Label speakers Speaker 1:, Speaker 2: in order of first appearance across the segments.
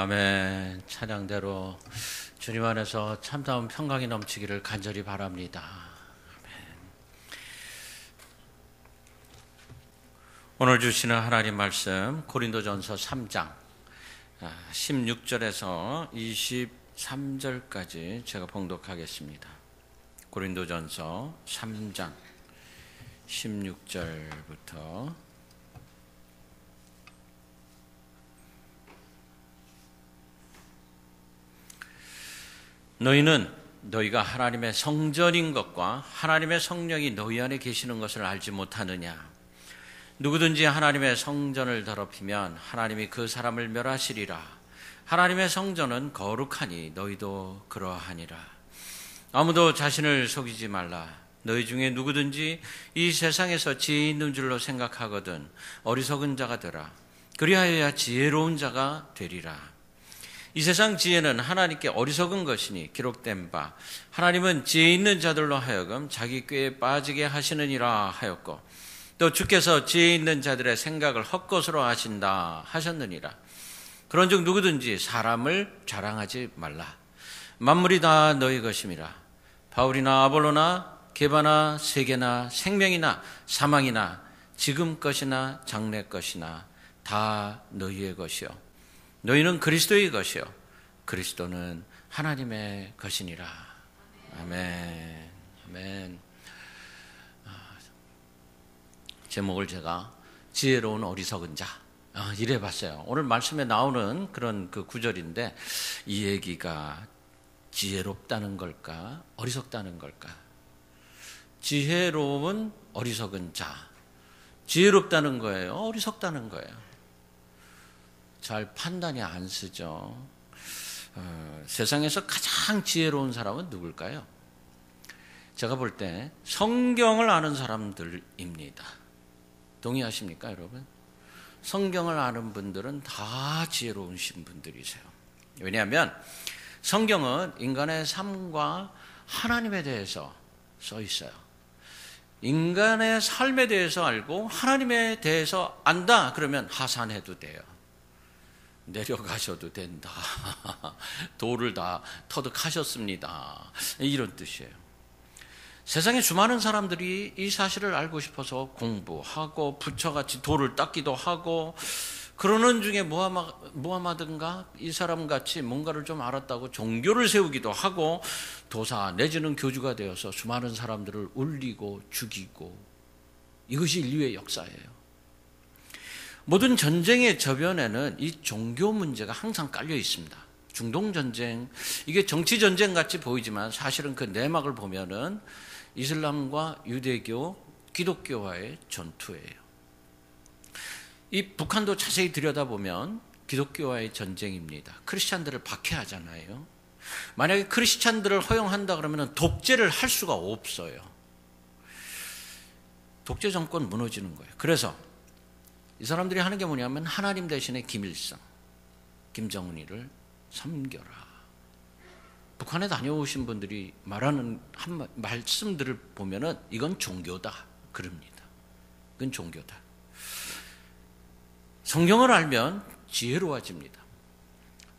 Speaker 1: 아멘. 찬양대로 주님 안에서 참다운 평강이 넘치기를 간절히 바랍니다. 아멘. 오늘 주시는 하나님 말씀 고린도전서 3장 16절에서 23절까지 제가 봉독하겠습니다. 고린도전서 3장 16절부터 너희는 너희가 하나님의 성전인 것과 하나님의 성령이 너희 안에 계시는 것을 알지 못하느냐? 누구든지 하나님의 성전을 더럽히면 하나님이 그 사람을 멸하시리라. 하나님의 성전은 거룩하니 너희도 그러하니라. 아무도 자신을 속이지 말라. 너희 중에 누구든지 이 세상에서 지혜 있는 줄로 생각하거든 어리석은 자가 되라. 그리하여야 지혜로운 자가 되리라. 이 세상 지혜는 하나님께 어리석은 것이니 기록된 바 하나님은 지혜 있는 자들로 하여금 자기 꾀에 빠지게 하시느니라 하였고 또 주께서 지혜 있는 자들의 생각을 헛것으로 하신다 하셨느니라. 그런즉 누구든지 사람을 자랑하지 말라. 만물이 다 너희 것임이라. 바울이나 아볼로나 게바나 세계나 생명이나 사망이나 지금 것이나 장래 것이나 다 너희의 것이요 너희는 그리스도의 것이요 그리스도는 하나님의 것이니라. 아멘. 아멘. 제목을 제가 지혜로운 어리석은 자 이래 봤어요. 오늘 말씀에 나오는 그런 그 구절인데 이 얘기가 지혜롭다는 걸까 어리석다는 걸까? 지혜로운 어리석은 자, 지혜롭다는 거예요, 어리석다는 거예요? 잘 판단이 안 쓰죠. 세상에서 가장 지혜로운 사람은 누굴까요? 제가 볼 때 성경을 아는 사람들입니다. 동의하십니까, 여러분? 성경을 아는 분들은 다 지혜로우신 분들이세요. 왜냐하면 성경은 인간의 삶과 하나님에 대해서 써 있어요. 인간의 삶에 대해서 알고 하나님에 대해서 안다 그러면 하산해도 돼요. 내려가셔도 된다. 돌을 다 터득하셨습니다. 이런 뜻이에요. 세상에 수많은 사람들이 이 사실을 알고 싶어서 공부하고 부처같이 돌을 닦기도 하고 그러는 중에 무하마든가 이 사람같이 뭔가를 좀 알았다고 종교를 세우기도 하고 도사 내지는 교주가 되어서 수많은 사람들을 울리고 죽이고 이것이 인류의 역사예요. 모든 전쟁의 저변에는 이 종교 문제가 항상 깔려 있습니다. 중동전쟁, 이게 정치전쟁 같이 보이지만 사실은 그 내막을 보면은 이슬람과 유대교, 기독교와의 전투예요. 이 북한도 자세히 들여다보면 기독교와의 전쟁입니다. 크리스찬들을 박해하잖아요. 만약에 크리스찬들을 허용한다 그러면 독재를 할 수가 없어요. 독재 정권 무너지는 거예요. 그래서 이 사람들이 하는 게 뭐냐면 하나님 대신에 김일성, 김정은이를 섬겨라. 북한에 다녀오신 분들이 말하는 말씀들을 보면은 이건 종교다 그럽니다. 이건 종교다. 성경을 알면 지혜로워집니다.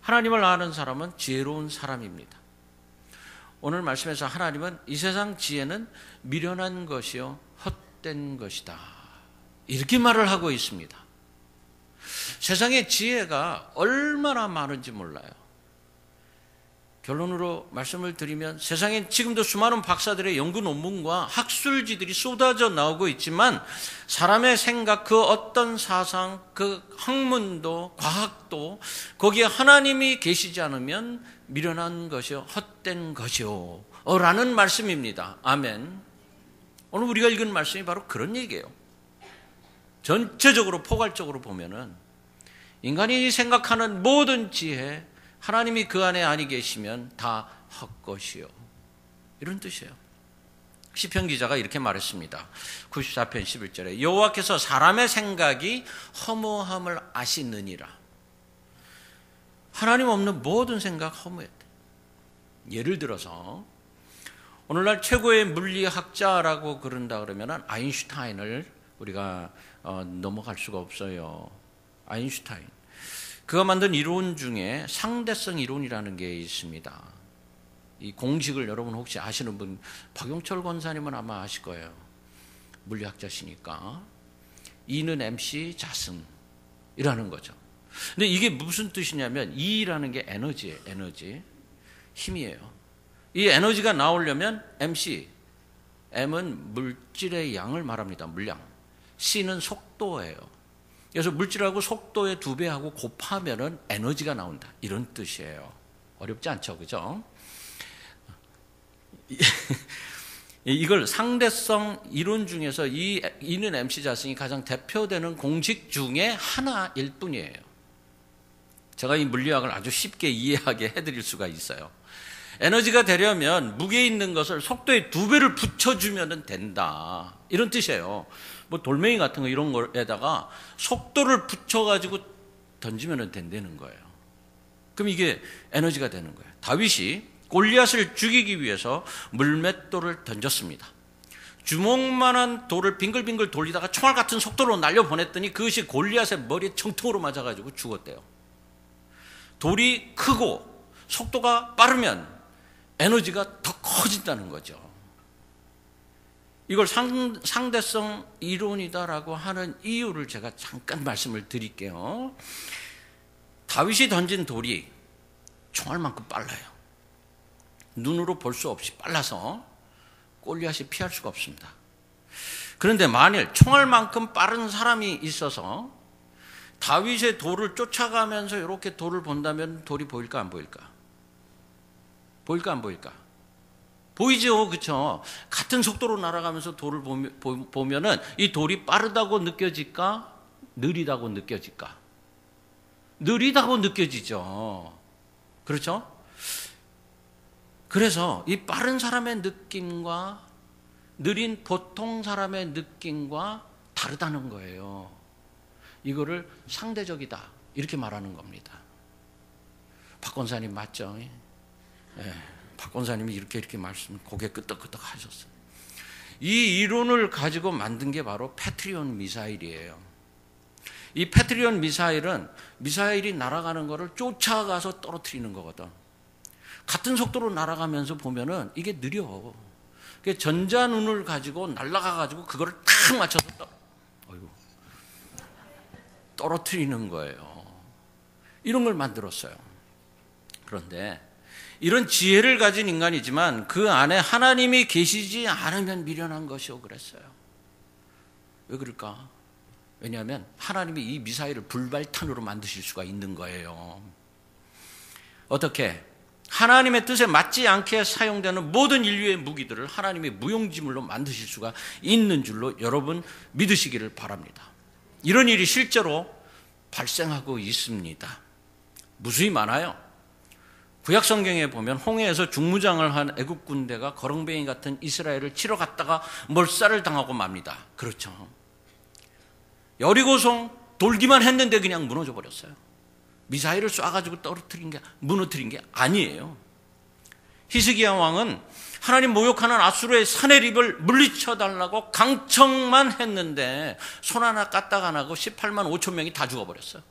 Speaker 1: 하나님을 아는 사람은 지혜로운 사람입니다. 오늘 말씀에서 하나님은 이 세상 지혜는 미련한 것이요 헛된 것이다 이렇게 말을 하고 있습니다. 세상의 지혜가 얼마나 많은지 몰라요. 결론으로 말씀을 드리면 세상엔 지금도 수많은 박사들의 연구 논문과 학술지들이 쏟아져 나오고 있지만 사람의 생각, 그 어떤 사상, 그 학문도 과학도 거기에 하나님이 계시지 않으면 미련한 것이요 헛된 것이요 라는 말씀입니다. 아멘. 오늘 우리가 읽은 말씀이 바로 그런 얘기예요. 전체적으로 포괄적으로 보면은 인간이 생각하는 모든 지혜 하나님이 그 안에 아니 계시면 다 헛것이요 이런 뜻이에요. 시편 기자가 이렇게 말했습니다. 94편 11절에 여호와께서 사람의 생각이 허무함을 아시느니라. 하나님 없는 모든 생각 허무했대. 예를 들어서 오늘날 최고의 물리학자라고 그런다 그러면 아인슈타인을 우리가 넘어갈 수가 없어요. 아인슈타인. 그가 만든 이론 중에 상대성 이론이라는 게 있습니다. 이 공식을 여러분 혹시 아시는 분, 박용철 권사님은 아마 아실 거예요. 물리학자시니까. E는 MC 자승이라는 거죠. 근데 이게 무슨 뜻이냐면 E라는 게 에너지예요. 에너지. 힘이에요. 이 에너지가 나오려면 MC, M은 물질의 양을 말합니다. 물량. C는 속도예요. 그래서 물질하고 속도의 2배하고 곱하면은 에너지가 나온다. 이런 뜻이에요. 어렵지 않죠, 그죠? 이걸 상대성 이론 중에서 E는 MC 자승이 가장 대표되는 공식 중에 하나일 뿐이에요. 제가 이 물리학을 아주 쉽게 이해하게 해드릴 수가 있어요. 에너지가 되려면 무게 있는 것을 속도의 2배를 붙여주면 된다. 이런 뜻이에요. 뭐 돌멩이 같은 거 이런 거에다가 속도를 붙여가지고 던지면 된다는 거예요. 그럼 이게 에너지가 되는 거예요. 다윗이 골리앗을 죽이기 위해서 물맷돌을 던졌습니다. 주먹만한 돌을 빙글빙글 돌리다가 총알 같은 속도로 날려보냈더니 그것이 골리앗의 머리에 정통으로 맞아가지고 죽었대요. 돌이 크고 속도가 빠르면 에너지가 더 커진다는 거죠. 이걸 상대성 이론이다라고 하는 이유를 제가 잠깐 말씀을 드릴게요. 다윗이 던진 돌이 총알만큼 빨라요. 눈으로 볼 수 없이 빨라서 골리앗이 피할 수가 없습니다. 그런데 만일 총알만큼 빠른 사람이 있어서 다윗의 돌을 쫓아가면서 이렇게 돌을 본다면 돌이 보일까 안 보일까? 보일까 안 보일까? 보이죠, 그렇죠? 같은 속도로 날아가면서 돌을 보면은 이 돌이 빠르다고 느껴질까? 느리다고 느껴질까? 느리다고 느껴지죠. 그렇죠? 그래서 이 빠른 사람의 느낌과 느린 보통 사람의 느낌과 다르다는 거예요. 이거를 상대적이다 이렇게 말하는 겁니다. 박 권사님 맞죠? 네, 박 권사님이 이렇게 말씀 고개 끄덕끄덕 하셨어요. 이 이론을 가지고 만든 게 바로 패트리온 미사일이에요. 이 패트리온 미사일은 미사일이 날아가는 거를 쫓아가서 떨어뜨리는 거거든. 같은 속도로 날아가면서 보면은 이게 느려. 전자눈을 가지고 날아가가지고 그거를 탁 맞춰서 떨어뜨리는 거예요. 이런 걸 만들었어요. 그런데 이런 지혜를 가진 인간이지만 그 안에 하나님이 계시지 않으면 미련한 것이오 그랬어요. 왜 그럴까? 왜냐하면 하나님이 이 미사일을 불발탄으로 만드실 수가 있는 거예요. 어떻게? 하나님의 뜻에 맞지 않게 사용되는 모든 인류의 무기들을 하나님의 무용지물로 만드실 수가 있는 줄로 여러분 믿으시기를 바랍니다. 이런 일이 실제로 발생하고 있습니다. 무수히 많아요. 구약 성경에 보면 홍해에서 중무장을 한 애국 군대가 거렁뱅이 같은 이스라엘을 치러 갔다가 몰살을 당하고 맙니다. 그렇죠. 여리고성 돌기만 했는데 그냥 무너져 버렸어요. 미사일을 쏴가지고 무너뜨린 게 아니에요. 히스기야 왕은 하나님 모욕하는 아수르의 사내립을 물리쳐달라고 강청만 했는데 손 하나 까딱 안 하고 18만 5천 명이 다 죽어버렸어요.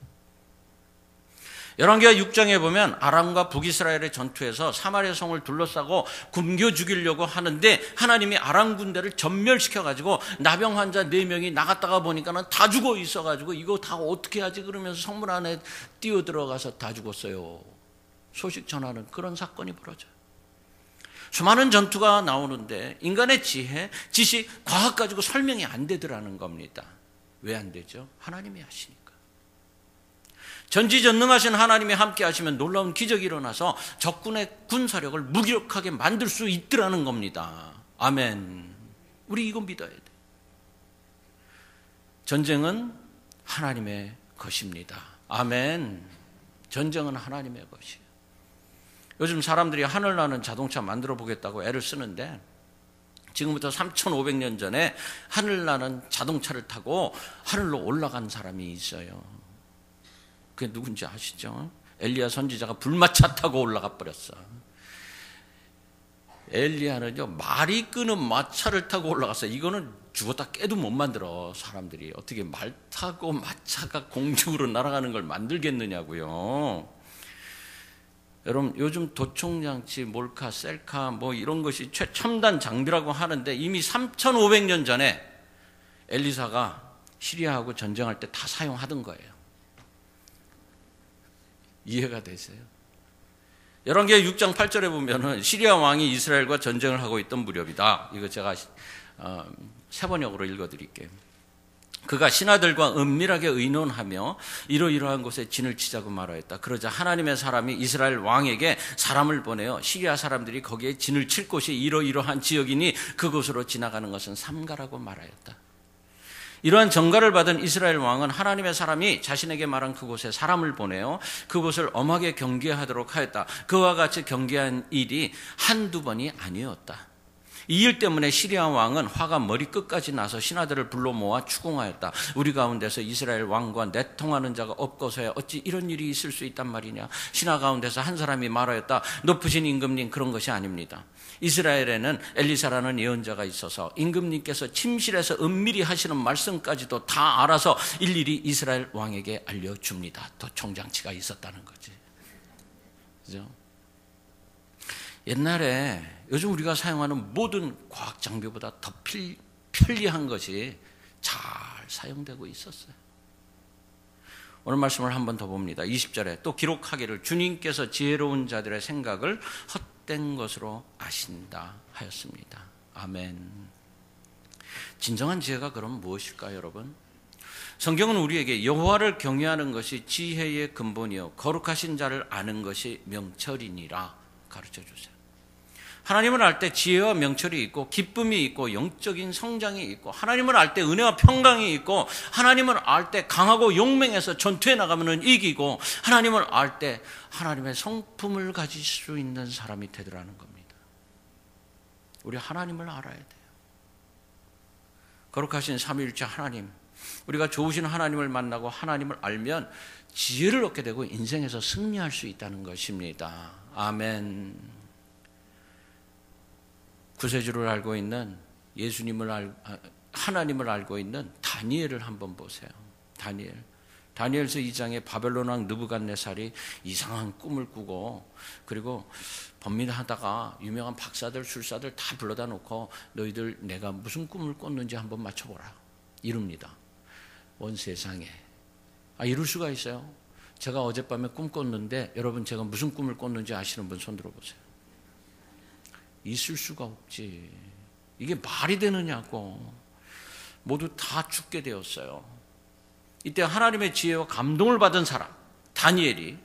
Speaker 1: 열왕기하 6장에 보면 아람과 북이스라엘의 전투에서 사마리아 성을 둘러싸고 굶겨 죽이려고 하는데 하나님이 아람 군대를 전멸시켜가지고 나병 환자 4명이 나갔다가 보니까는 다 죽어 있어가지고 이거 다 어떻게 하지 그러면서 성문 안에 뛰어들어가서 다 죽었어요. 소식 전하는 그런 사건이 벌어져요. 수많은 전투가 나오는데 인간의 지혜, 지식, 과학 가지고 설명이 안 되더라는 겁니다. 왜 안 되죠? 하나님이 하시니까. 전지전능하신 하나님이 함께 하시면 놀라운 기적이 일어나서 적군의 군사력을 무기력하게 만들 수 있더라는 겁니다. 아멘. 우리 이거 믿어야 돼. 전쟁은 하나님의 것입니다. 아멘. 전쟁은 하나님의 것이에요. 요즘 사람들이 하늘나는 자동차 만들어 보겠다고 애를 쓰는데 지금부터 3,500년 전에 하늘나는 자동차를 타고 하늘로 올라간 사람이 있어요. 그게 누군지 아시죠? 엘리야 선지자가 불마차 타고 올라가 버렸어. 엘리야는요, 말이 끄는 마차를 타고 올라갔어요. 이거는 죽었다 깨도 못 만들어. 사람들이 어떻게 말 타고 마차가 공중으로 날아가는 걸 만들겠느냐고요. 여러분, 요즘 도청장치, 몰카, 셀카 뭐 이런 것이 최첨단 장비라고 하는데 이미 3,500년 전에 엘리사가 시리아하고 전쟁할 때 다 사용하던 거예요. 이해가 되세요? 열왕기하 6장 8절에 보면은 시리아 왕이 이스라엘과 전쟁을 하고 있던 무렵이다. 이거 제가 세번역으로 읽어드릴게요. 그가 신하들과 은밀하게 의논하며 이러이러한 곳에 진을 치자고 말하였다. 그러자 하나님의 사람이 이스라엘 왕에게 사람을 보내어 시리아 사람들이 거기에 진을 칠 곳이 이러이러한 지역이니 그곳으로 지나가는 것은 삼가라고 말하였다. 이러한 전가를 받은 이스라엘 왕은 하나님의 사람이 자신에게 말한 그곳에 사람을 보내어 그곳을 엄하게 경계하도록 하였다. 그와 같이 경계한 일이 한두 번이 아니었다. 이 일 때문에 시리아 왕은 화가 머리끝까지 나서 신하들을 불러 모아 추궁하였다. 우리 가운데서 이스라엘 왕과 내통하는 자가 없고서야 어찌 이런 일이 있을 수 있단 말이냐. 신하 가운데서 한 사람이 말하였다. 높으신 임금님, 그런 것이 아닙니다. 이스라엘에는 엘리사라는 예언자가 있어서 임금님께서 침실에서 은밀히 하시는 말씀까지도 다 알아서 일일이 이스라엘 왕에게 알려줍니다. 또 총장치가 있었다는 거지. 그죠? 옛날에 요즘 우리가 사용하는 모든 과학 장비보다 더 편리한 것이 잘 사용되고 있었어요. 오늘 말씀을 한 번 더 봅니다. 20절에 또 기록하기를 주님께서 지혜로운 자들의 생각을 헛된 것으로 아신다 하였습니다. 아멘. 진정한 지혜가 그럼 무엇일까요, 여러분? 성경은 우리에게 여호와를 경외하는 것이 지혜의 근본이요 거룩하신 자를 아는 것이 명철이니라 가르쳐 주세요. 하나님을 알 때 지혜와 명철이 있고 기쁨이 있고 영적인 성장이 있고 하나님을 알 때 은혜와 평강이 있고 하나님을 알 때 강하고 용맹해서 전투에 나가면 이기고 하나님을 알 때 하나님의 성품을 가질 수 있는 사람이 되더라는 겁니다. 우리 하나님을 알아야 돼요. 거룩하신 삼위일체 하나님, 우리가 좋으신 하나님을 만나고 하나님을 알면 지혜를 얻게 되고 인생에서 승리할 수 있다는 것입니다. 아멘. 구세주를 알고 있는 하나님을 알고 있는 다니엘을 한번 보세요. 다니엘서 2장에 바벨론 왕 느부갓네살이 이상한 꿈을 꾸고 그리고 범민하다가 유명한 박사들, 술사들 다 불러다 놓고 너희들 내가 무슨 꿈을 꿨는지 한번 맞춰보라 이릅니다. 온 세상에 이럴 수가 있어요. 제가 어젯밤에 꿈 꿨는데 여러분 제가 무슨 꿈을 꿨는지 아시는 분 손 들어보세요. 있을 수가 없지. 이게 말이 되느냐고. 모두 다 죽게 되었어요. 이때 하나님의 지혜와 감동을 받은 사람 다니엘이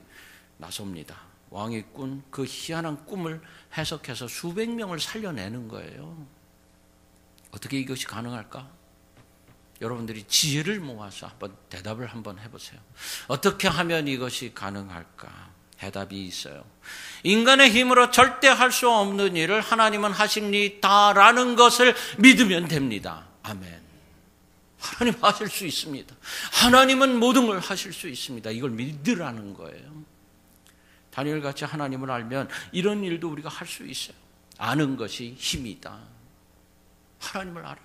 Speaker 1: 나섭니다. 왕이 꾼 그 희한한 꿈을 해석해서 수백 명을 살려내는 거예요. 어떻게 이것이 가능할까? 여러분들이 지혜를 모아서 한번 대답을 한번 해보세요. 어떻게 하면 이것이 가능할까? 대답이 있어요. 인간의 힘으로 절대 할 수 없는 일을 하나님은 하십니다라는 것을 믿으면 됩니다. 아멘. 하나님 하실 수 있습니다. 하나님은 모든 걸 하실 수 있습니다. 이걸 믿으라는 거예요. 다니엘같이 하나님을 알면 이런 일도 우리가 할 수 있어요. 아는 것이 힘이다. 하나님을 알아야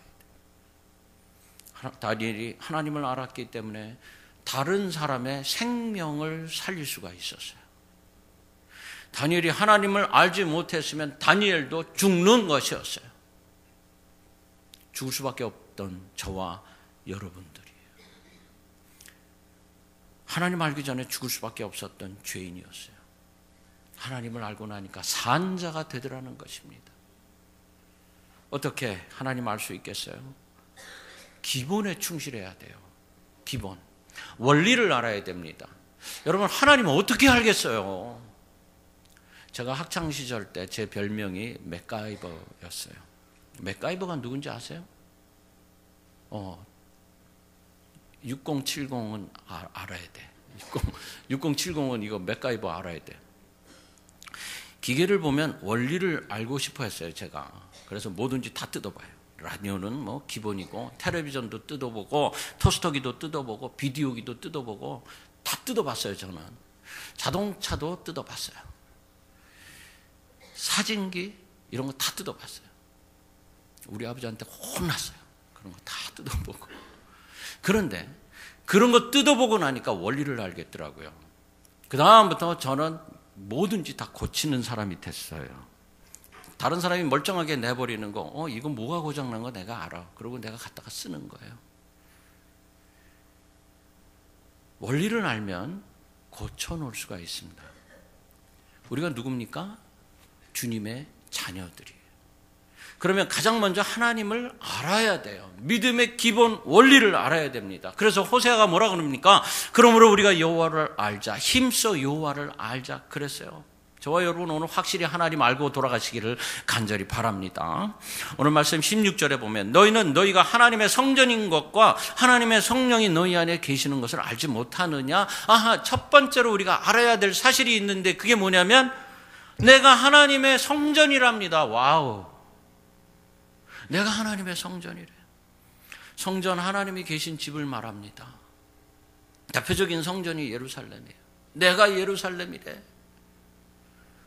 Speaker 1: 돼요. 다니엘이 하나님을 알았기 때문에 다른 사람의 생명을 살릴 수가 있었어요. 다니엘이 하나님을 알지 못했으면 다니엘도 죽는 것이었어요. 죽을 수밖에 없던 저와 여러분들이에요. 하나님 알기 전에 죽을 수밖에 없었던 죄인이었어요. 하나님을 알고 나니까 산 자가 되더라는 것입니다. 어떻게 하나님 알 수 있겠어요? 기본에 충실해야 돼요. 기본. 원리를 알아야 됩니다. 여러분 하나님은 어떻게 알겠어요? 제가 학창시절 때 제 별명이 맥가이버였어요. 맥가이버가 누군지 아세요? 6070은 알아야 돼. 6070은 이거 맥가이버 알아야 돼. 기계를 보면 원리를 알고 싶어 했어요, 제가. 그래서 뭐든지 다 뜯어봐요. 라디오는 뭐 기본이고, 텔레비전도 뜯어보고, 토스터기도 뜯어보고, 비디오기도 뜯어보고, 다 뜯어봤어요, 저는. 자동차도 뜯어봤어요. 사진기, 이런 거 다 뜯어봤어요. 우리 아버지한테 혼났어요. 그런 거 다 뜯어보고. 그런데 그런 거 뜯어보고 나니까 원리를 알겠더라고요. 그 다음부터 저는 뭐든지 다 고치는 사람이 됐어요. 다른 사람이 멀쩡하게 내버리는 거, 이거 뭐가 고장난 거 내가 알아. 그리고 내가 갖다가 쓰는 거예요. 원리를 알면 고쳐놓을 수가 있습니다. 우리가 누굽니까? 주님의 자녀들이에요. 그러면 가장 먼저 하나님을 알아야 돼요. 믿음의 기본 원리를 알아야 됩니다. 그래서 호세아가 뭐라 그럽니까? 그러므로 우리가 여호와를 알자. 힘써 여호와를 알자. 그랬어요. 저와 여러분 오늘 확실히 하나님 알고 돌아가시기를 간절히 바랍니다. 오늘 말씀 16절에 보면 너희는 너희가 하나님의 성전인 것과 하나님의 성령이 너희 안에 계시는 것을 알지 못하느냐? 첫 번째로 우리가 알아야 될 사실이 있는데 그게 뭐냐면 내가 하나님의 성전이랍니다. 와우. 내가 하나님의 성전이래. 성전 하나님이 계신 집을 말합니다. 대표적인 성전이 예루살렘이에요. 내가 예루살렘이래.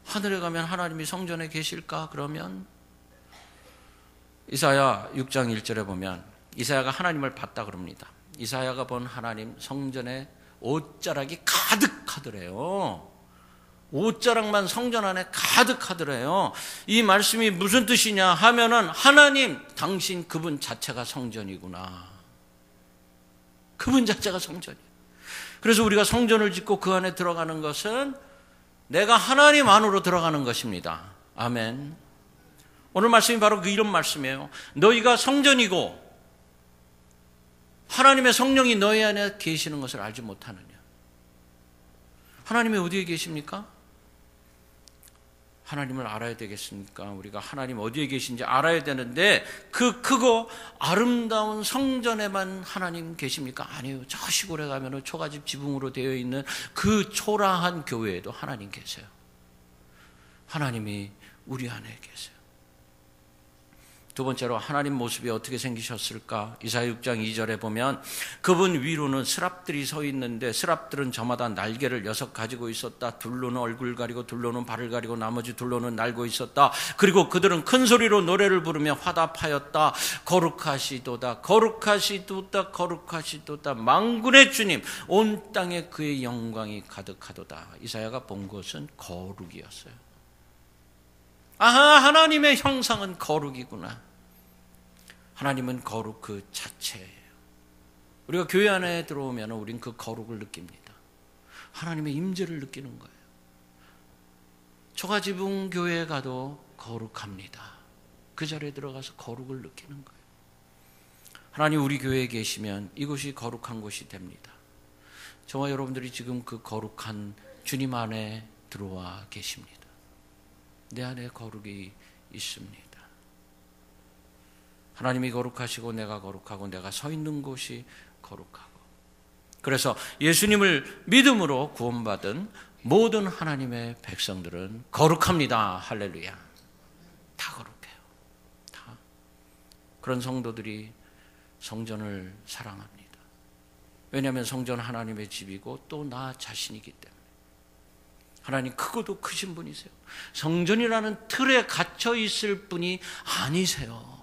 Speaker 1: 하늘에 가면 하나님이 성전에 계실까? 그러면 이사야 6장 1절에 보면 이사야가 하나님을 봤다 그럽니다. 이사야가 본 하나님 성전에 옷자락이 가득하더래요. 옷자락만 성전 안에 가득하더래요. 이 말씀이 무슨 뜻이냐 하면은 하나님, 당신 그분 자체가 성전이구나. 그분 자체가 성전이에요. 그래서 우리가 성전을 짓고 그 안에 들어가는 것은 내가 하나님 안으로 들어가는 것입니다. 아멘. 오늘 말씀이 바로 이런 말씀이에요. 너희가 성전이고 하나님의 성령이 너희 안에 계시는 것을 알지 못하느냐. 하나님이 어디에 계십니까? 하나님을 알아야 되겠습니까? 우리가 하나님 어디에 계신지 알아야 되는데 그 크고 아름다운 성전에만 하나님 계십니까? 아니에요. 저 시골에 가면 초가집 지붕으로 되어 있는 그 초라한 교회에도 하나님 계세요. 하나님이 우리 안에 계세요. 두 번째로 하나님 모습이 어떻게 생기셨을까? 이사야 6장 2절에 보면 그분 위로는 스랍들이 서 있는데 스랍들은 저마다 날개를 6 가지고 있었다. 둘로는 얼굴 가리고 둘로는 발을 가리고 나머지 둘로는 날고 있었다. 그리고 그들은 큰 소리로 노래를 부르며 화답하였다. 거룩하시도다 거룩하시도다 거룩하시도다 만군의 주님 온 땅에 그의 영광이 가득하도다. 이사야가 본 것은 거룩이었어요. 하나님의 형상은 거룩이구나. 하나님은 거룩 그 자체예요. 우리가 교회 안에 들어오면 우린 그 거룩을 느낍니다. 하나님의 임재를 느끼는 거예요. 초가지붕 교회에 가도 거룩합니다. 그 자리에 들어가서 거룩을 느끼는 거예요. 하나님 우리 교회에 계시면 이곳이 거룩한 곳이 됩니다. 저와 여러분들이 지금 그 거룩한 주님 안에 들어와 계십니다. 내 안에 거룩이 있습니다. 하나님이 거룩하시고 내가 거룩하고 내가 서 있는 곳이 거룩하고 그래서 예수님을 믿음으로 구원받은 모든 하나님의 백성들은 거룩합니다. 할렐루야. 다 거룩해요. 다. 그런 성도들이 성전을 사랑합니다. 왜냐하면 성전 하나님의 집이고 또 나 자신이기 때문에. 하나님 크고도 크신 분이세요. 성전이라는 틀에 갇혀 있을 분이 아니세요.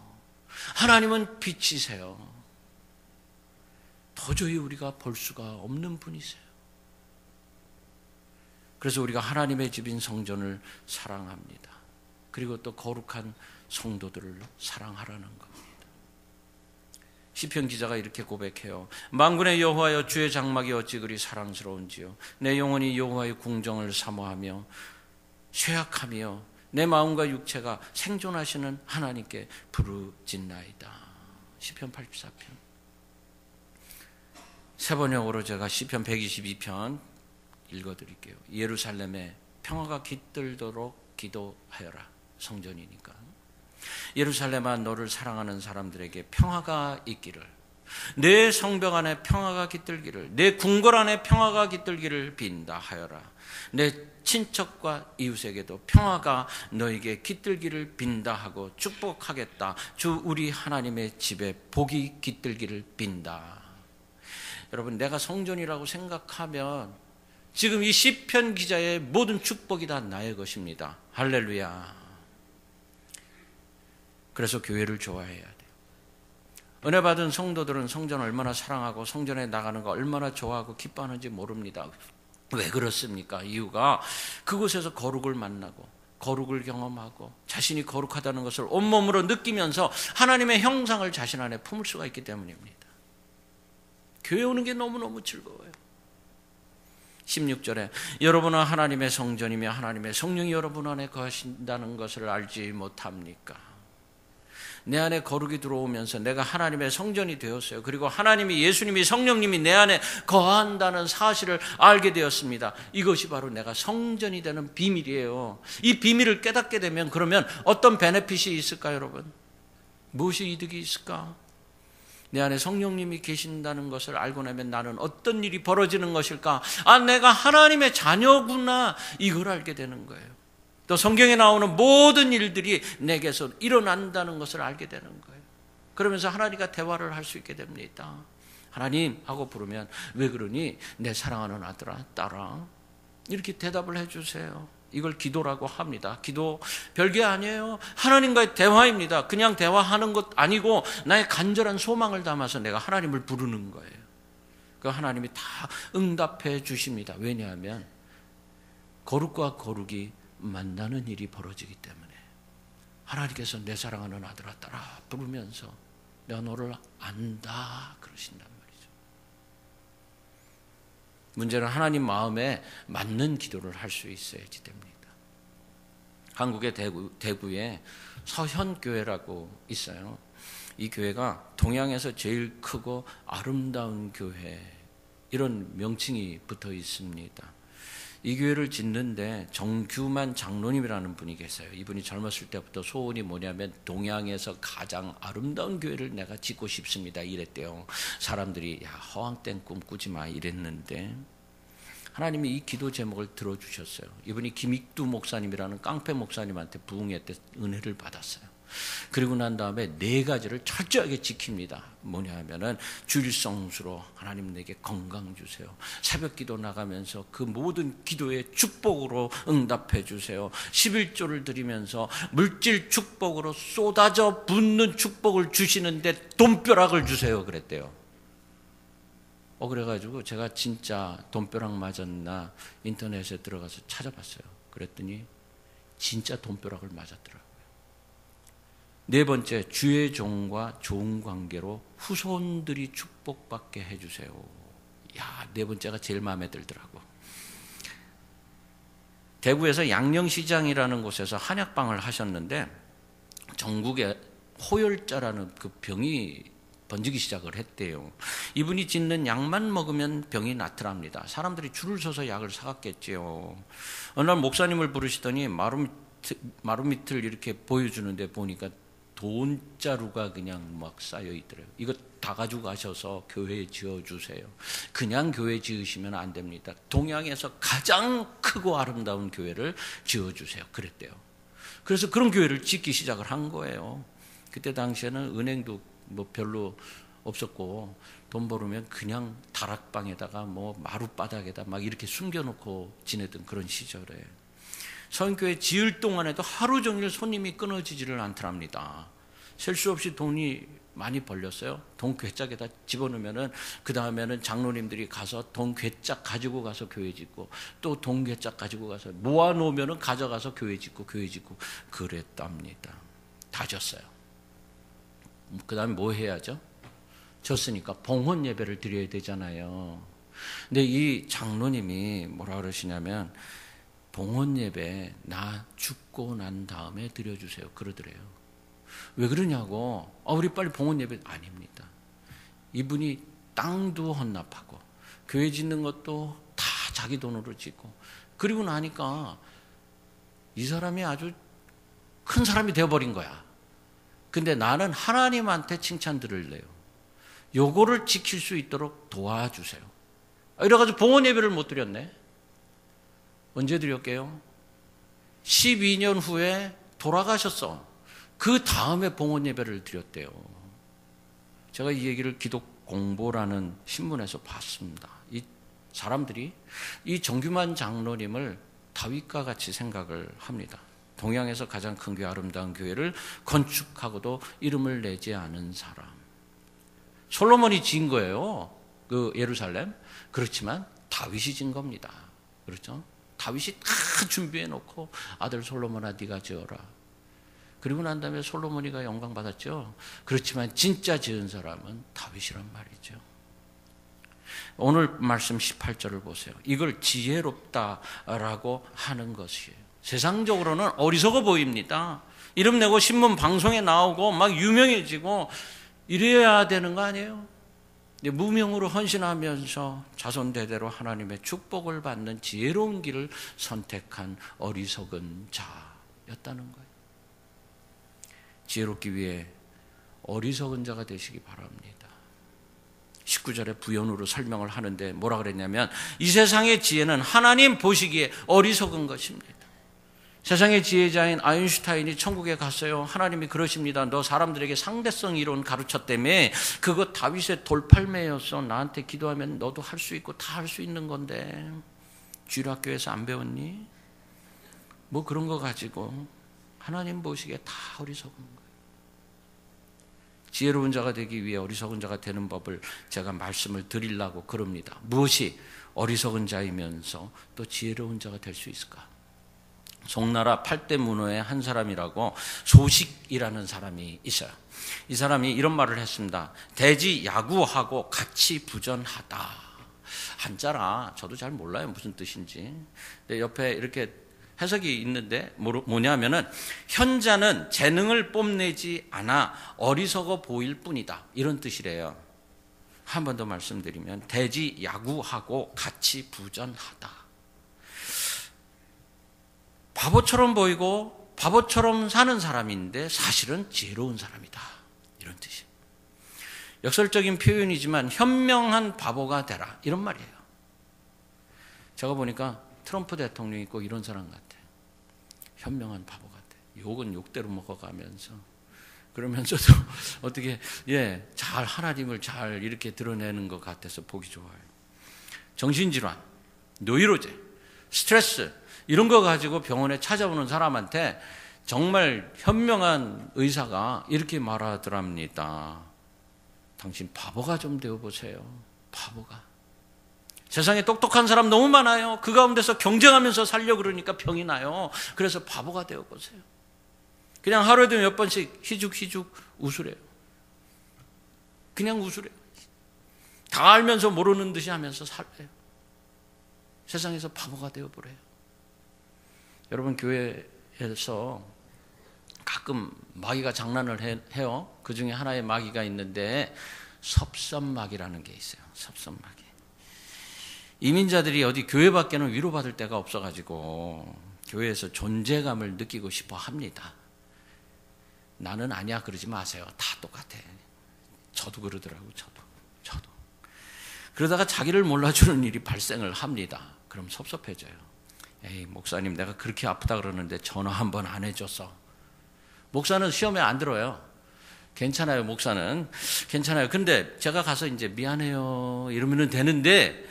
Speaker 1: 하나님은 빛이세요. 도저히 우리가 볼 수가 없는 분이세요. 그래서 우리가 하나님의 집인 성전을 사랑합니다. 그리고 또 거룩한 성도들을 사랑하라는 겁니다. 시편 기자가 이렇게 고백해요. 만군의 여호와여 주의 장막이 어찌 그리 사랑스러운지요. 내 영혼이 여호와의 궁정을 사모하며 쇠약하며 내 마음과 육체가 생존하시는 하나님께 부르짖나이다. 시편 84편. 세 번역으로 제가 시편 122편 읽어드릴게요. 예루살렘에 평화가 깃들도록 기도하여라. 성전이니까. 예루살렘아 너를 사랑하는 사람들에게 평화가 있기를 내 성벽 안에 평화가 깃들기를 내 궁궐 안에 평화가 깃들기를 빈다 하여라. 내 친척과 이웃에게도 평화가 너에게 깃들기를 빈다 하고 축복하겠다. 주 우리 하나님의 집에 복이 깃들기를 빈다. 여러분 내가 성전이라고 생각하면 지금 이 시편 기자의 모든 축복이 다 나의 것입니다. 할렐루야. 그래서 교회를 좋아해야 돼요. 은혜 받은 성도들은 성전을 얼마나 사랑하고 성전에 나가는 거 얼마나 좋아하고 기뻐하는지 모릅니다. 왜 그렇습니까? 이유가 그곳에서 거룩을 만나고 거룩을 경험하고 자신이 거룩하다는 것을 온몸으로 느끼면서 하나님의 형상을 자신 안에 품을 수가 있기 때문입니다. 교회 오는 게 너무너무 즐거워요. 16절에 여러분은 하나님의 성전이며 하나님의 성령이 여러분 안에 거하신다는 것을 알지 못합니까? 내 안에 거룩이 들어오면서 내가 하나님의 성전이 되었어요. 그리고 하나님이, 예수님이, 성령님이 내 안에 거한다는 사실을 알게 되었습니다. 이것이 바로 내가 성전이 되는 비밀이에요. 이 비밀을 깨닫게 되면 그러면 어떤 베네핏이 있을까요, 여러분? 무엇이 이득이 있을까? 내 안에 성령님이 계신다는 것을 알고 나면 나는 어떤 일이 벌어지는 것일까? 아, 내가 하나님의 자녀구나, 이걸 알게 되는 거예요. 또 성경에 나오는 모든 일들이 내게서 일어난다는 것을 알게 되는 거예요. 그러면서 하나님과 대화를 할 수 있게 됩니다. 하나님 하고 부르면 왜 그러니? 내 사랑하는 아들아, 딸아, 이렇게 대답을 해주세요. 이걸 기도라고 합니다. 기도 별게 아니에요. 하나님과의 대화입니다. 그냥 대화하는 것 아니고 나의 간절한 소망을 담아서 내가 하나님을 부르는 거예요. 그 하나님이 다 응답해 주십니다. 왜냐하면 거룩과 거룩이 만나는 일이 벌어지기 때문에 하나님께서 내 사랑하는 아들아, 딸아 부르면서 내가 너를 안다 그러신단 말이죠. 문제는 하나님 마음에 맞는 기도를 할 수 있어야지 됩니다. 한국의 대구에 서현교회라고 있어요. 이 교회가 동양에서 제일 크고 아름다운 교회, 이런 명칭이 붙어 있습니다. 이 교회를 짓는데 정규만 장로님이라는 분이 계세요. 이분이 젊었을 때부터 소원이 뭐냐면 동양에서 가장 아름다운 교회를 내가 짓고 싶습니다 이랬대요. 사람들이 야, 허황된 꿈 꾸지 마 이랬는데 하나님이 이 기도 제목을 들어주셨어요. 이분이 김익두 목사님이라는 깡패 목사님한테 부흥회 때 은혜를 받았어요. 그리고 난 다음에 4가지를 철저하게 지킵니다. 뭐냐 하면은 주일성수로 하나님 내게 건강 주세요. 새벽기도 나가면서 그 모든 기도의 축복으로 응답해 주세요. 11조를 드리면서 물질 축복으로 쏟아져 붓는 축복을 주시는데 돈벼락을 주세요 그랬대요. 그래가지고 제가 진짜 돈벼락 맞았나 인터넷에 들어가서 찾아봤어요. 그랬더니 진짜 돈벼락을 맞았더라고요. 4번째, 주의 종과 좋은 관계로 후손들이 축복받게 해주세요. 야, 4번째가 제일 마음에 들더라고. 대구에서 양령시장이라는 곳에서 한약방을 하셨는데 전국에 호열자라는 그 병이 번지기 시작을 했대요. 이분이 짓는 약만 먹으면 병이 낫더랍니다. 사람들이 줄을 서서 약을 사갔겠지요. 어느 날 목사님을 부르시더니 마루 밑을 이렇게 보여주는데 보니까 돈자루가 그냥 막 쌓여 있더래요. 이거 다 가지고 가셔서 교회에 지어주세요. 그냥 교회 지으시면 안 됩니다. 동양에서 가장 크고 아름다운 교회를 지어주세요. 그랬대요. 그래서 그런 교회를 짓기 시작을 한 거예요. 그때 당시에는 은행도 뭐 별로 없었고 돈 벌으면 그냥 다락방에다가 뭐 마룻바닥에다 막 이렇게 숨겨놓고 지내던 그런 시절에 서현교회 지을 동안에도 하루 종일 손님이 끊어지지를 않더랍니다. 셀 수 없이 돈이 많이 벌렸어요. 돈 괴짝에다 집어넣으면은 그 다음에는 장로님들이 가서 돈 괴짝 가지고 가서 교회 짓고 또 돈 괴짝 가지고 가서 모아놓으면은 가져가서 교회 짓고 그랬답니다. 다 졌어요. 그 다음에 뭐 해야죠? 졌으니까 봉헌 예배를 드려야 되잖아요. 근데 이 장로님이 뭐라 그러시냐면 봉헌 예배 나 죽고 난 다음에 드려주세요 그러더래요. 왜 그러냐고. 우리 빨리 봉헌 예배. 아닙니다. 이분이 땅도 헌납하고 교회 짓는 것도 다 자기 돈으로 짓고 그리고 나니까 이 사람이 아주 큰 사람이 되어버린 거야. 근데 나는 하나님한테 칭찬 들을래요. 요거를 지킬 수 있도록 도와주세요. 이래가지고 봉헌 예배를 못 드렸네. 언제 드렸게요? 12년 후에 돌아가셨어. 그 다음에 봉헌 예배를 드렸대요. 제가 이 얘기를 기독공보라는 신문에서 봤습니다. 이 사람들이 이 정규만 장로님을 다윗과 같이 생각을 합니다. 동양에서 가장 큰 교회, 아름다운 교회를 건축하고도 이름을 내지 않은 사람. 솔로몬이 지은 거예요, 그 예루살렘. 그렇지만 다윗이 지은 겁니다. 그렇죠? 다윗이 다 준비해 놓고 아들 솔로몬아 네가 지어라. 그리고 난 다음에 솔로몬이가 영광 받았죠. 그렇지만 진짜 지은 사람은 다윗이란 말이죠. 오늘 말씀 18절을 보세요. 이걸 지혜롭다라고 하는 것이에요. 세상적으로는 어리석어 보입니다. 이름 내고 신문 방송에 나오고 막 유명해지고 이래야 되는 거 아니에요? 무명으로 헌신하면서 자손 대대로 하나님의 축복을 받는 지혜로운 길을 선택한 어리석은 자였다는 거예요. 지혜롭기 위해 어리석은 자가 되시기 바랍니다. 19절에 부연으로 설명을 하는데 뭐라 그랬냐면 이 세상의 지혜는 하나님 보시기에 어리석은 것입니다. 세상의 지혜자인 아인슈타인이 천국에 갔어요. 하나님이 그러십니다. 너 사람들에게 상대성 이론 가르쳤다며. 그거 다윗의 돌팔매였어. 나한테 기도하면 너도 할 수 있고 다 할 수 있는 건데 주일학교에서 안 배웠니? 뭐 그런 거 가지고 하나님 보시기에 다 어리석은 거예요. 지혜로운 자가 되기 위해 어리석은 자가 되는 법을 제가 말씀을 드리려고 그럽니다. 무엇이 어리석은 자이면서 또 지혜로운 자가 될 수 있을까? 송나라 8대 문호의 한 사람이라고 소식이라는 사람이 있어요. 이 사람이 이런 말을 했습니다. 대지 야구하고 같이 부전하다. 한자라 저도 잘 몰라요, 무슨 뜻인지. 근데 옆에 이렇게 해석이 있는데 뭐냐면은 현자는 재능을 뽐내지 않아 어리석어 보일 뿐이다, 이런 뜻이래요. 한 번 더 말씀드리면 대지 야구하고 같이 부전하다. 바보처럼 보이고 바보처럼 사는 사람인데 사실은 지혜로운 사람이다, 이런 뜻이에요. 역설적인 표현이지만 현명한 바보가 되라, 이런 말이에요. 제가 보니까 트럼프 대통령이 꼭 이런 사람 같아. 현명한 바보 같아. 욕은 욕대로 먹어가면서 그러면서도 어떻게 잘 하나님을 잘 이렇게 드러내는 것 같아서 보기 좋아요. 정신질환, 노이로제, 스트레스 이런 거 가지고 병원에 찾아오는 사람한테 정말 현명한 의사가 이렇게 말하더랍니다. 당신 바보가 좀 되어보세요. 바보가. 세상에 똑똑한 사람 너무 많아요. 그 가운데서 경쟁하면서 살려고 그러니까 병이 나요. 그래서 바보가 되어보세요. 그냥 하루에도 몇 번씩 희죽희죽 웃으래요. 그냥 웃으래요. 다 알면서 모르는 듯이 하면서 살래요. 세상에서 바보가 되어버려요. 여러분, 교회에서 가끔 마귀가 장난을 해요. 그 중에 하나의 마귀가 있는데 섭섭마귀라는 게 있어요. 섭섭마귀. 이민자들이 어디 교회 밖에는 위로받을 데가 없어가지고 교회에서 존재감을 느끼고 싶어 합니다. 나는 아니야 그러지 마세요. 다 똑같아. 저도 그러더라고요. 저도. 그러다가 자기를 몰라주는 일이 발생을 합니다. 그럼 섭섭해져요. 에이, 목사님 내가 그렇게 아프다 그러는데 전화 한 번 안 해줬어. 목사는 시험에 안 들어요. 괜찮아요. 목사는 괜찮아요. 근데 제가 가서 이제 미안해요 이러면 되는데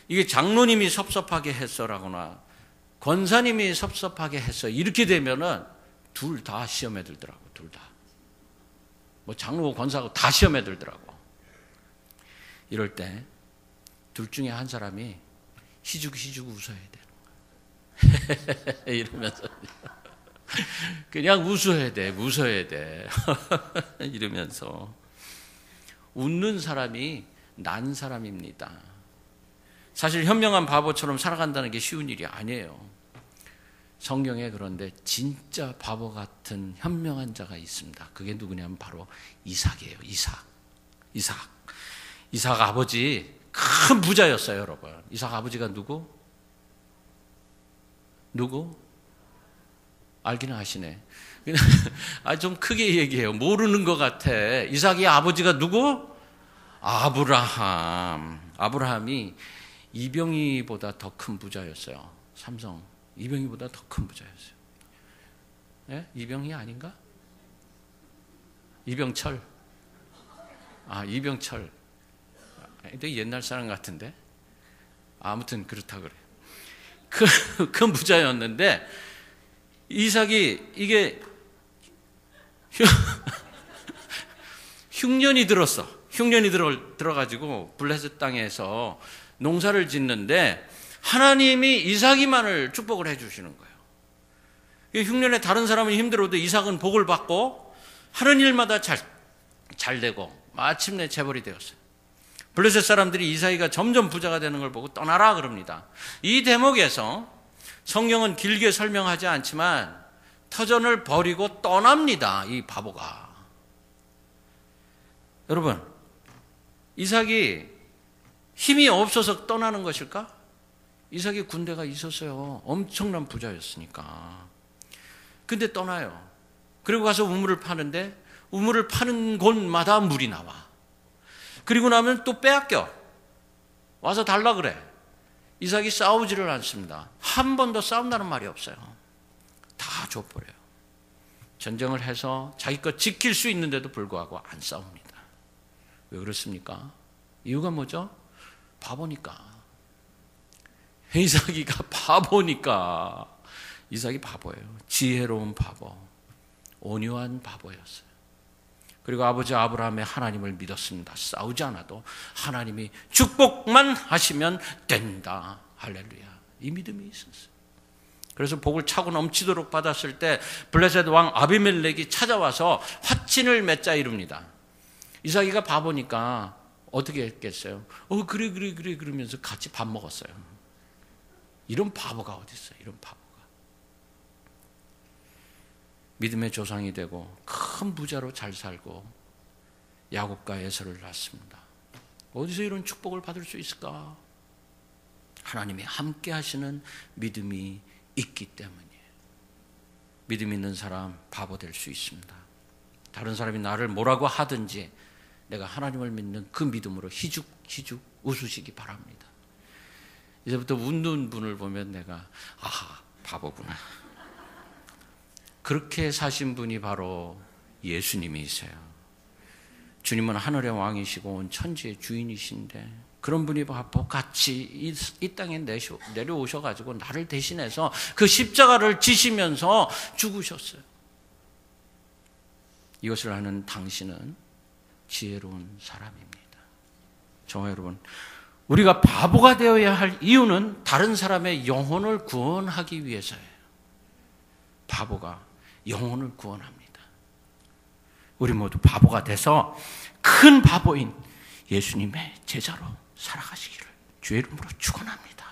Speaker 1: 이게 장로님이 섭섭하게 했어라거나 권사님이 섭섭하게 했어 이렇게 되면은 둘 다 시험에 들더라고. 둘 다. 뭐 장로고 권사고 다 시험에 들더라고. 이럴 때 둘 중에 한 사람이 희죽희죽 웃어야 되는 거야. 이러면서 그냥 웃어야 돼. 이러면서 웃는 사람이 난 사람입니다. 사실 현명한 바보처럼 살아간다는 게 쉬운 일이 아니에요. 성경에 그런데 진짜 바보 같은 현명한 자가 있습니다. 그게 누구냐면 바로 이삭이에요. 이삭 아버지 큰 부자였어요, 여러분. 이삭 아버지가 누구? 알기는 아시네. 좀 크게 얘기해요. 모르는 것 같아. 이삭의 아버지가 누구? 아브라함이 이병희보다 더 큰 부자였어요. 삼성 이병희보다 더 큰 부자였어요. 예? 이병희 아닌가? 이병철. 이병철. 되게 옛날 사람 같은데. 아무튼 그렇다 그래. 큰 부자였는데 이삭이 이게 흉년이 들었어. 흉년이 들어가지고 블레셋 땅에서 농사를 짓는데 하나님이 이삭이만을 축복을 해주시는 거예요. 흉년에 다른 사람은 힘들어도 이삭은 복을 받고 하는 일마다 잘 되고 마침내 재벌이 되었어요. 블레셋 사람들이 이삭이가 점점 부자가 되는 걸 보고 떠나라 그럽니다. 이 대목에서 성경은 길게 설명하지 않지만 터전을 버리고 떠납니다. 이 바보가. 여러분, 이삭이 힘이 없어서 떠나는 것일까? 이삭이 군대가 있었어요. 엄청난 부자였으니까. 근데 떠나요. 그리고 가서 우물을 파는데 우물을 파는 곳마다 물이 나와. 그리고 나면 또 빼앗겨. 와서 달라 그래. 이삭이 싸우지를 않습니다. 한 번도 싸운다는 말이 없어요. 다 줘버려요. 전쟁을 해서 자기 것 지킬 수 있는데도 불구하고 안 싸웁니다. 왜 그렇습니까? 이유가 뭐죠? 바보니까. 이삭이가 바보니까. 이삭이 바보예요. 지혜로운 바보, 온유한 바보였어요. 그리고 아버지 아브라함의 하나님을 믿었습니다. 싸우지 않아도 하나님이 축복만 하시면 된다. 할렐루야. 이 믿음이 있었어요. 그래서 복을 차고 넘치도록 받았을 때 블레셋 왕 아비멜렉이 찾아와서 화친을 맺자 이룹니다. 이삭이가 바보니까 어떻게 했겠어요? 그래 그러면서 같이 밥 먹었어요. 이런 바보가 어디 있어요? 이런 바보가. 믿음의 조상이 되고 큰 부자로 잘 살고 야곱과 에서를 낳습니다. 어디서 이런 축복을 받을 수 있을까? 하나님이 함께 하시는 믿음이 있기 때문이에요. 믿음 있는 사람 바보 될 수 있습니다. 다른 사람이 나를 뭐라고 하든지 내가 하나님을 믿는 그 믿음으로 희죽희죽 웃으시기 바랍니다. 이제부터 웃는 분을 보면 내가 바보구나. 그렇게 사신 분이 바로 예수님이세요. 주님은 하늘의 왕이시고 온 천지의 주인이신데 그런 분이 바보같이 이 땅에 내려오셔가지고 나를 대신해서 그 십자가를 지시면서 죽으셨어요. 이것을 하는 당신은 지혜로운 사람입니다. 정말 여러분, 우리가 바보가 되어야 할 이유는 다른 사람의 영혼을 구원하기 위해서예요. 바보가 영혼을 구원합니다. 우리 모두 바보가 돼서 큰 바보인 예수님의 제자로 살아가시기를 주의 이름으로 축원합니다.